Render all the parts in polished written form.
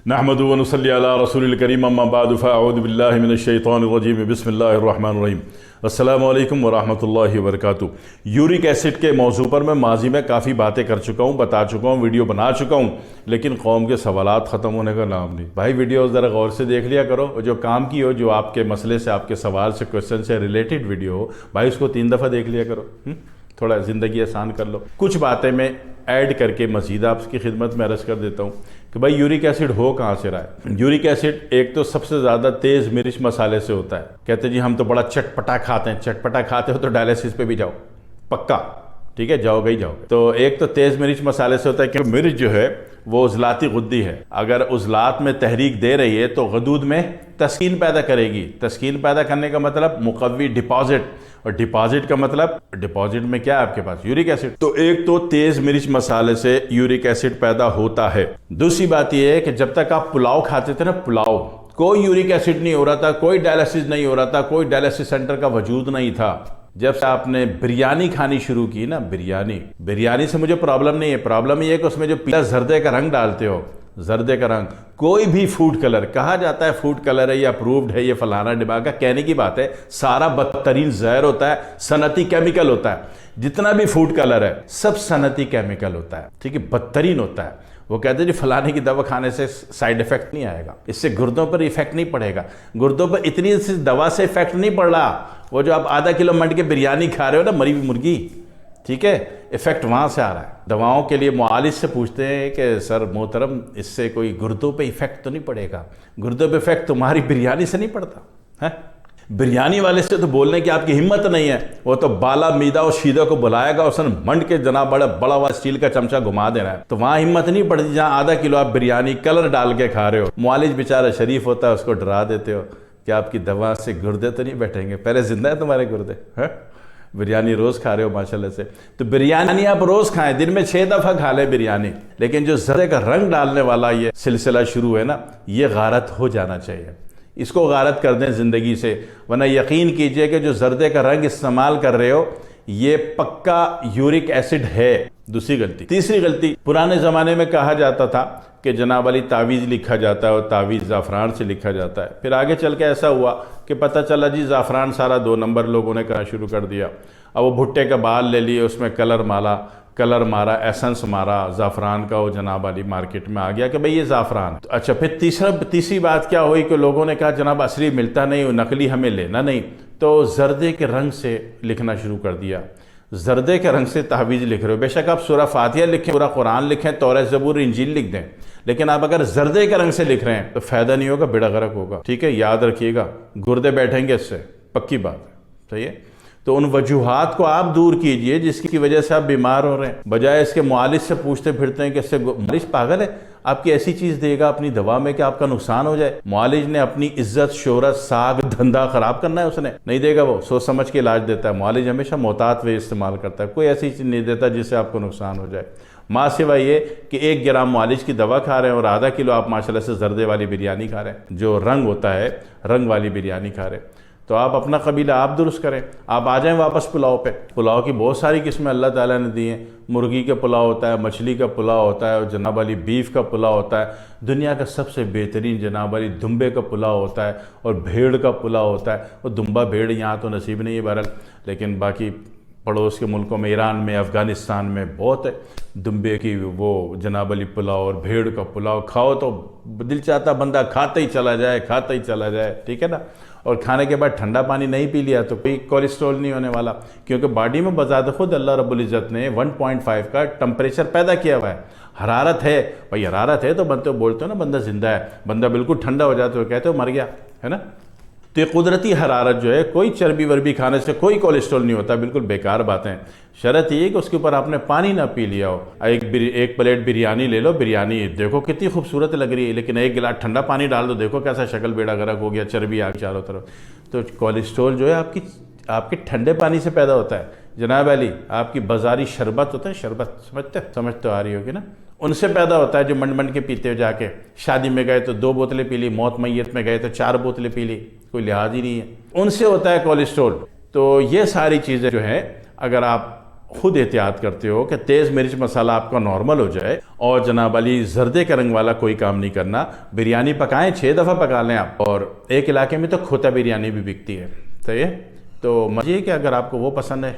نحمد و نصلی علی رسول الکریم اما بعد فاعوذ باللہ من الشیطان الرجیم بسم اللہ الرحمن الرحیم۔ السلام علیکم ورحمۃ اللہ وبرکاتہ۔ یورک ایسڈ کے موضوع پر میں ماضی میں کافی باتیں کر چکا ہوں، بتا چکا ہوں، ویڈیو بنا چکا ہوں، لیکن قوم کے سوالات ختم ہونے کا نام نہیں۔ بھائی ویڈیو ذرا غور سے دیکھ لیا کرو، جو کام کی ہو، جو آپ کے مسئلے سے، آپ کے سوال سے، کوشچن سے ریلیٹڈ ویڈیو ہو، بھائی اس کو 3 دفعہ دیکھ لیا کرو، تھوڑا زندگی آسان کر لو۔ کچھ باتیں میں ایڈ کر کے مزید آپ کی خدمت میں عرض کر دیتا ہوں کہ بھائی یورک ایسڈ ہو کہاں سے رہا ہے۔ یورک ایسڈ ایک تو سب سے زیادہ تیز مرچ مسالے سے ہوتا ہے۔ کہتے جی ہم تو بڑا چٹپٹا کھاتے ہیں، چٹپٹا کھاتے ہو تو ڈائلیسس پہ بھی جاؤ، پکا، ٹھیک ہے، جاؤ گے ہی جاؤ گے۔ تو ایک تو تیز مرچ مسالے سے ہوتا ہے کہ مرچ جو ہے وہ عضلاتی غدی ہے، اگر عضلات میں تحریک دے رہی ہے تو غدود میں تسکین پیدا کرے گی۔ تسکین پیدا کرنے کا مطلب مقوی ڈپازٹ، اور ڈپازٹ کا مطلب ڈپازٹ میں کیا ہے آپ کے پاس؟ York acid. تو ایک تو تیز مرچ مسالے سے یورک ایسڈ پیدا ہوتا ہے۔ دوسری بات یہ ہے کہ جب تک آپ پلاؤ کھاتے تھے نا، پلاؤ، کوئی یورک ایسڈ نہیں ہو رہا تھا، کوئی ڈائلیسس نہیں ہو رہا تھا، کوئی ڈائلیسس سینٹر کا وجود نہیں تھا۔ جب سے آپ نے بریانی کھانی شروع کی نا، بریانی سے مجھے پرابلم نہیں ہے، پرابلم یہ ہے کہ اس میں جو پیلا زردے کا رنگ ڈالتے ہو، زردے کا رنگ، کوئی بھی فوڈ کلر کہا جاتا ہے فوڈ کلر ہے، یہ اپرووڈ ہے، یہ فلانا ڈبا کہنے کی بات ہے، سارا بدترین زہر ہوتا ہے، صنعتی کیمیکل ہوتا ہے۔ جتنا بھی فوڈ کلر ہے سب صنعتی کیمیکل ہوتا ہے، ٹھیک ہے، بدترین ہوتا ہے۔ وہ کہتے ہیں جی فلانے کی دوا کھانے سے سائیڈ ایفیکٹ نہیں آئے گا، اس سے گردوں پر ایفیکٹ نہیں پڑے گا، گردوں پر اتنی دوا سے ایفیکٹ نہیں پڑ رہا، وہ جو آپ آدھا کلو منڈ کے بریانی کھا رہے ہو نا، مری ہوئی مرغی، ٹھیک ہے، ایفیکٹ وہاں سے آ رہا ہے۔ دواؤں کے لیے معالج سے پوچھتے ہیں کہ سر محترم اس سے کوئی گردوں پہ ایفیکٹ تو نہیں پڑے گا؟ گردوں پہ ایفیکٹ تمہاری بریانی سے نہیں پڑتا ہے؟ بریانی والے سے تو بولنے کی آپ کی ہمت نہیں ہے، وہ تو بالا میدا اور شیدہ کو بلائے گا، اس نے منڈ کے جناب بڑا ہوا اسٹیل کا چمچہ گھما دینا ہے، تو وہاں ہمت نہیں پڑتی جہاں آدھا کلو آپ بریانی کلر ڈال کے کھا رہے ہو۔ معالج بیچارہ شریف ہوتا ہے، اس کو ڈرا دیتے ہو کہ آپ کی دوا سے گردے تو نہیں بیٹھیں گے، پہلے زندہ ہے تمہارے گردے، بریانی روز کھا رہے ہو ماشاءاللہ سے، تو بریانی آپ روز کھائیں، دن میں 6 دفعہ کھا لیں بریانی، لیکن جو زردے کا رنگ ڈالنے والا یہ سلسلہ شروع ہے نا، یہ غارت ہو جانا چاہیے، اس کو غارت کر دیں زندگی سے، ورنہ یقین کیجئے کہ جو زردے کا رنگ استعمال کر رہے ہو یہ پکا یورک ایسڈ ہے۔ دوسری غلطی۔ تیسری غلطی، پرانے زمانے میں کہا جاتا تھا کہ جناب علی تعویذ لکھا جاتا ہے اور تعویذ زعفران سے لکھا جاتا ہے، پھر آگے چل کے ایسا ہوا کہ پتہ چلا جی زعفران سارا 2 نمبر لوگوں نے کہنا شروع کر دیا، اب وہ بھٹے کا بال لے لیے، اس میں کلر مارا، ایسنس مارا زعفران کا، وہ جناب علی مارکیٹ میں آ گیا کہ بھئی یہ زعفران۔ اچھا پھر تیسری بات کیا ہوئی کہ لوگوں نے کہا جناب اصلی ملتا نہیں، وہ نقلی ہمیں لینا نہیں، تو زردے کے رنگ سے لکھنا شروع کر دیا۔ زردے کے رنگ سے تعویذ لکھ رہے ہو، بے شک آپ سورہ فاتحہ لکھیں، سورہ قرآن لکھیں، توریت زبور انجیل لکھ دیں، لیکن آپ اگر زردے کے رنگ سے لکھ رہے ہیں تو فائدہ نہیں ہوگا، بیڑا غرق ہوگا، ٹھیک ہے، یاد رکھیے گا، گردے بیٹھیں گے اس سے، پکی بات ہے، صحیح ہے۔ تو ان وجوہات کو آپ دور کیجئے جس کی وجہ سے آپ بیمار ہو رہے ہیں، بجائے اس کے معالج سے پوچھتے پھرتے ہیں کہ اس سے معالج پاگل ہے، آپ کی ایسی چیز دے گا اپنی دوا میں کہ آپ کا نقصان ہو جائے؟ معالج نے اپنی عزت، شہرت، ساگ دھندا خراب کرنا ہے، اس نے نہیں دے گا، وہ سوچ سمجھ کے علاج دیتا ہے۔ معالج ہمیشہ محتاط وے استعمال کرتا ہے، کوئی ایسی چیز نہیں دیتا جس سے آپ کو نقصان ہو جائے، ماں سوائے یہ کہ 1 گرام معالج کی دوا کھا رہے ہیں اور آدھا کلو آپ ماشاءاللہ سے زردے والی بریانی کھا رہے ہیں، جو رنگ ہوتا ہے رنگ والی بریانی کھا رہے ہیں۔ تو آپ اپنا قبیلہ آپ درست کریں، آپ آ جائیں واپس پلاؤ پہ۔ پلاؤ کی بہت ساری قسمیں اللہ تعالیٰ نے دی ہیں، مرغی کا پلاؤ ہوتا ہے، مچھلی کا پلاؤ ہوتا ہے، اور جناب علی بیف کا پلاؤ ہوتا ہے، دنیا کا سب سے بہترین جناب علی دمبے کا پلاؤ ہوتا ہے، اور بھیڑ کا پلاؤ ہوتا ہے۔ اور دمبا بھیڑ یہاں تو نصیب نہیں ہے بہرحال، لیکن باقی پڑوس کے ملکوں میں، ایران میں، افغانستان میں بہت ہے دمبے کی وہ جناب علی پلاؤ اور بھیڑ کا پلاؤ، کھاؤ تو دل چاہتا بندہ کھاتا ہی چلا جائے، ٹھیک ہے نا۔ اور کھانے کے بعد ٹھنڈا پانی نہیں پی لیا تو کوئی کولیسٹرول نہیں ہونے والا، کیونکہ باڈی میں بذات خود اللہ رب العزت نے 1.5 کا ٹمپریچر پیدا کیا ہوا ہے، حرارت ہے، بھائی حرارت ہے تو بولتے ہو نا بندہ زندہ ہے، بندہ بالکل ٹھنڈا ہو جاتا ہے کہتے ہو مر گیا، ہے نا۔ تو یہ قدرتی حرارت جو ہے، کوئی چربی وربی کھانے سے کوئی کولیسٹرول نہیں ہوتا، بالکل بیکار باتیں۔ شرط یہ ہے کہ اس کے اوپر آپ نے پانی نہ پی لیا ہو۔ ایک پلیٹ بریانی لے لو، بریانی دیکھو کتنی خوبصورت لگ رہی ہے، لیکن 1 گلاس ٹھنڈا پانی ڈال دو، دیکھو کیسا شکل بیڑا غرق ہو گیا، چربی آ چاروں طرف۔ تو کولیسٹرول جو ہے آپ کے ٹھنڈے پانی سے پیدا ہوتا ہے جناب علی، آپ کی بازاری شربت ہوتا ہے، شربت سمجھ تو آ رہی ہوگی نا، ان سے پیدا ہوتا ہے جو منڈ کے پیتے ہو، جا کے شادی میں گئے تو 2 بوتلیں پی لی، موت میت میں گئے تو 4 بوتلیں پی لی، کوئی لحاظ ہی نہیں ہے، ان سے ہوتا ہے کولیسٹرول۔ تو یہ ساری چیزیں جو ہیں اگر آپ خود احتیاط کرتے ہو کہ تیز مرچ مسالہ آپ کا نارمل ہو جائے، اور جناب علی زردے کا رنگ والا کوئی کام نہیں کرنا۔ بریانی پکائیں 6 دفعہ پکا لیں آپ، اور ایک علاقے میں تو کھوتا بریانی بھی بکتی ہے، صحیح ہے؟ تو مجھے کہ اگر آپ کو وہ پسند ہے،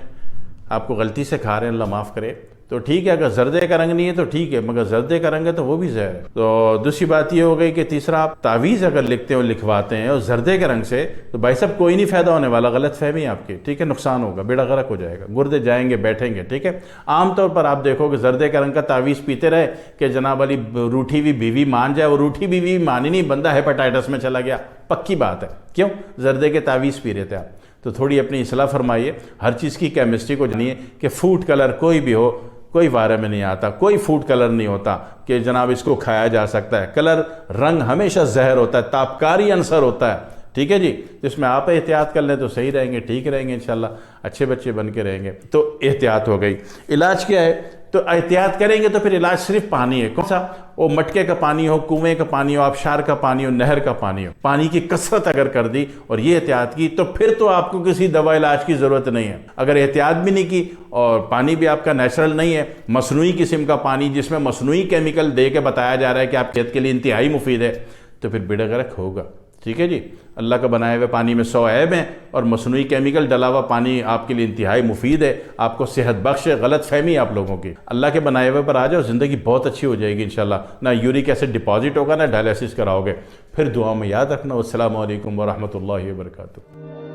آپ کو غلطی سے کھا رہے ہیں، اللہ معاف کرے، تو ٹھیک ہے۔ اگر زردے کا رنگ نہیں ہے تو ٹھیک ہے، مگر زردے کا رنگ ہے تو وہ بھی زہر ہے۔ تو دوسری بات یہ ہو گئی کہ تیسرا، آپ تعویذ اگر لکھتے ہو لکھواتے ہیں اور زردے کے رنگ سے، تو بھائی صاحب کوئی نہیں فائدہ ہونے والا، غلط فہمی آپ کی، ٹھیک ہے، نقصان ہوگا، بیڑا غرق ہو جائے گا، گردے جائیں گے، بیٹھیں گے، ٹھیک ہے۔ عام طور پر آپ دیکھو کہ زردے کا رنگ کا تعویذ پیتے رہے کہ جناب علی روٹھی ہوئی بیوی مان جائے، وہ روٹھی بیوی مانی نہیں، بندہ ہیپاٹائٹس میں چلا گیا، پکی بات ہے۔ کیوں؟ زردے کے تعویذ پی رہے تھے آپ۔ تو تھوڑی اپنی اصلاح فرمائیے، ہر چیز کی کیمسٹری کو جانیے کہ فوڈ کلر کوئی بھی ہو، کوئی بارے میں نہیں آتا، کوئی فوڈ کلر نہیں ہوتا کہ جناب اس کو کھایا جا سکتا ہے۔ کلر رنگ ہمیشہ زہر ہوتا ہے، تابکاری عنصر ہوتا ہے، ٹھیک ہے جی۔ جس میں آپ احتیاط کر لیں تو صحیح رہیں گے، ٹھیک رہیں گے، انشاءاللہ اچھے بچے بن کے رہیں گے۔ تو احتیاط ہو گئی۔ علاج کیا ہے؟ تو احتیاط کریں گے تو پھر علاج صرف پانی ہے۔ کون سا؟ وہ مٹکے کا پانی ہو، کنویں کا پانی ہو، آبشار کا پانی ہو، نہر کا پانی ہو، پانی کی کثرت اگر کر دی اور یہ احتیاط کی تو پھر تو آپ کو کسی دوا علاج کی ضرورت نہیں ہے۔ اگر احتیاط بھی نہیں کی اور پانی بھی آپ کا نیچرل نہیں ہے، مصنوعی قسم کا پانی جس میں مصنوعی کیمیکل دے کے بتایا جا رہا ہے کہ آپ صحت کے لیے انتہائی مفید ہے، تو پھر بیڑا غرق ہوگا، ٹھیک ہے جی۔ اللہ کا بنائے ہوئے پانی میں 100 عیب ہیں، اور مصنوعی کیمیکل ڈلا ہوا پانی آپ کے لیے انتہائی مفید ہے، آپ کو صحت بخش ہے۔ غلط فہمی آپ لوگوں کی، اللہ کے بنائے ہوئے پر آ جاؤ، زندگی بہت اچھی ہو جائے گی انشاءاللہ۔ نہ یورک ایسڈ ڈپازٹ ہوگا، نہ ڈائلیسس کراؤ گے۔ پھر دعا میں یاد رکھنا۔ والسلام علیکم ورحمۃ اللہ وبرکاتہ۔